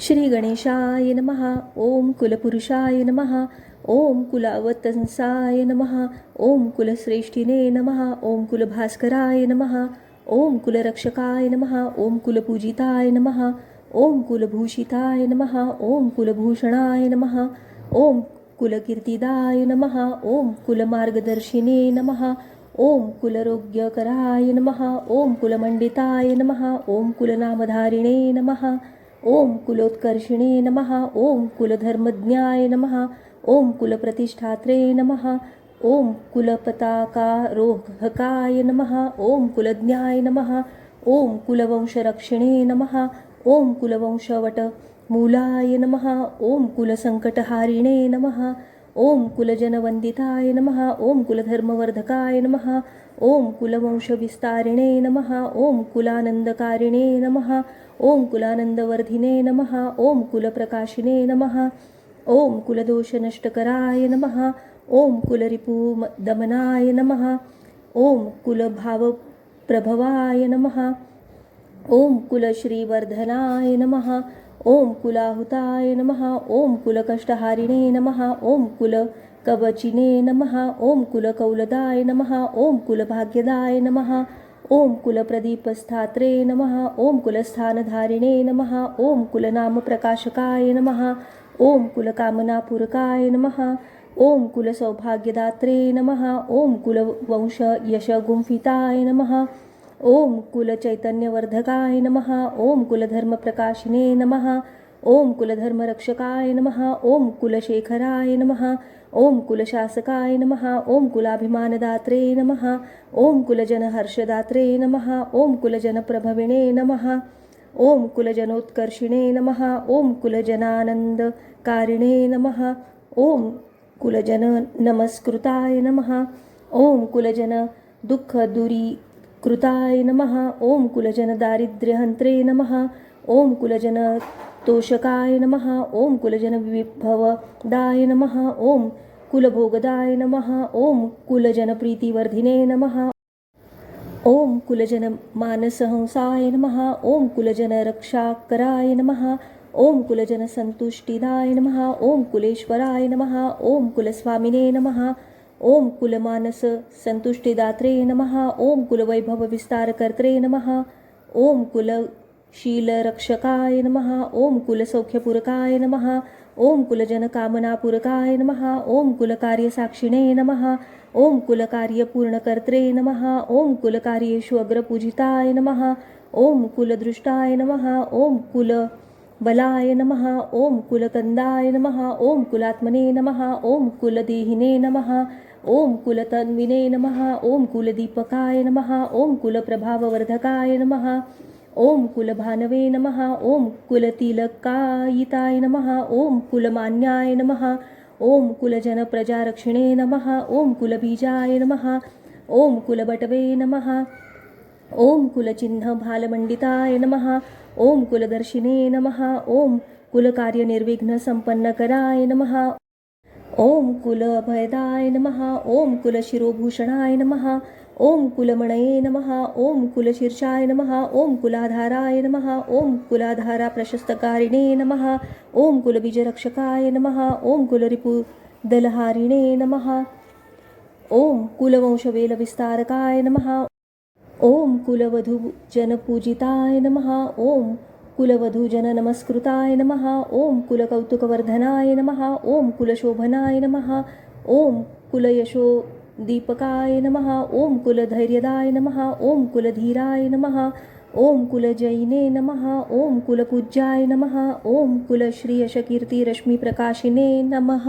श्री गणेशाय नमः. ओम कुलपुरुषाय नमः. ओम कुलावतंसाय नमः. ओम कुलश्रेष्ठिने नमः. ओम कुलभास्कराय नमः. ओम कुलरक्षकाय नमः. ओम कुलपूजिताय नमः. ओम कुलभूषिताय नमः. ओम कुलभूषणाय नमः. ओम कुलकीर्तिदाय नमः. ओम कुलमार्गदर्शिने नमः. ओम कुलरोग्यकराय नमः. ओम कुलमंडिताय नमः. ओम कुलनामधारिणे नमः. ओम कुलोत्कर्षिणे नमः. ओम कुलधर्मज्ञाय नमः. ओम कुलप्रतिष्ठात्रे नमः. ओम कुलपताकारोहकाय नमः. ओम कुलज्ञाय नमः. ओम कुलवंशरक्षिणे नमः. ओम कुलवंशवटमूलाय नमः. ओम कुलसंकटहारिणे नमः. ओम कुलजनवंदिताय नमः. ओम कुलधर्मवर्धकाय नमः. ओम कुलवंशविस्तारिणे नमः. ओम कुलानंदकारिणे नमः. ओम कुलानंदवर्धिने नमः. ओम कुलप्रकाशिने नमः. ओम कुलदोषनष्टकराय नमः. ओम कुलरिपुदमनाय नमः. ओम कुलभावप्रभवाय नमः. ओम कुलश्रीवर्धनाय नमः. ओम कुलाहुताय नमः. ओम कुलकष्टहारिणे नमः. ओम कुलकवचिने नमः. ओम कुलकौलदाय नमः. ओम कुलभाग्यदाय नमः. ओम कुलप्रदीपस्थात्रे नमः. ओम कुलस्थानधारिणे नमः. ओम कुलनामप्रकाशकाय नमः. ओम कुलकामनापूरकाय नमः. ओम कुलसौभाग्यदात्रे नमः. ओम कुलवंशयशगुंफिताय नमः. ओम कुलचैतन्यवर्धकाय नमः. ओम कुलधर्मप्रकाशिने नमः. ओम कुलधर्मरक्षकाय नमः. ओम कुलशेखराय नमः. ओम कुलशासकाय नमः. ओम कुलाभिमानदात्रे नमः. ओम कुलजनहर्षदात्रे नमः. ओम कुलजनप्रभविणे नमः. ओम कुलजनोत्कर्षिणे नमः. ओम कुलजनानन्दकारिणे नमः. ओम कुलजननमस्कृताय नमः. ओम कुलजनदुःखदूरीकृताय नमः. ओम कुलजनदारिद्र्यहन्त्रे नमः. ओम कुलजनतोषकाय नमः. ओम कुलजनविभवदाय नमः. ओम कुलभोगदाय नमः. ओम कुलजनप्रीतिवर्धिने नमः. ओम कुलजनमानसहंसाय नमः. ओम कुलजनरक्षाकराय नमः. ओम कुलजनसन्तुष्टिदाय नमः. ओम कुलेश्वराय नमः. ओम कुलस्वामिने नमः. ओम कुलमानससन्तुष्टिदात्रे नमः. ओम कुलवैभवविस्तारकर्त्रे नमः. ओम कुलशीलरक्षकाय नमः. ओम कुलसौख्यपूरकाय नमः. ओम कुलजनकामनापूरकाय नमः. ओम कुलकार्यसाक्षिणे नमः. ओम कुलकार्यपूर्णकर्त्रे नमः. ओम कुलकार्येषु अग्रपूजिताय नमः. ओम कुलदृष्टाय नमः. ओम कुलबलाय नमः. ओम कुलकन्दाय नमः. ओम कुलात्मने नमः. ओम कुलदेहिने नमः. ओम कुलतन्विने नमः. ओम कुलदीपकाय नमः. ओम कुलप्रभाववर्धकाय नमः. ओम कुलभानवे नमः. ओम कुलतिलकायिताय नमः. ओम कुलमान्याय नमः. ओम कुलजनप्रजारक्षिणे नमः. ओम कुलबीजाय नमः. ओम कुलबटवे नमः. ओम कुलचिह्नभालमण्डिताय नमः. ओम कुलदर्शिने नमः. ओम कुलकार्यनिर्विघ्नसम्पन्नकराय नमः. ओम कुलभयदाय नमः. ओम कुलशिरोभूषणाय नमः. ओम कुलमणये नमः. ओम कुलशीर्षाय नमः. ओम कुलाधाराय नमः. ओम कुलाधाराप्रशस्तकारिणे नमः. ओम कुलबीजरक्षकाय नमः. ओम कुलरिपुदलहारिणे नमः. ओम कुलवंशवेलविस्तारकाय नमः. ओम कुलवधूजनपूजिताय नमः. ओम कुलवधूजननमस्कृताय नमः. ओम कुलकौतुकवर्धनाय नमः. ओम कुलशोभनाय नमः. ओम कुलयशोदीपकाय नमः. ओम कुलधैर्यदाय नमः. ओम कुलधीराय नमः. ओम कुलजयिने नमः. ओम कुलपूज्याय नमः. ओम कुलश्रीयशकीर्तिरश्मिप्रकाशिने नमः.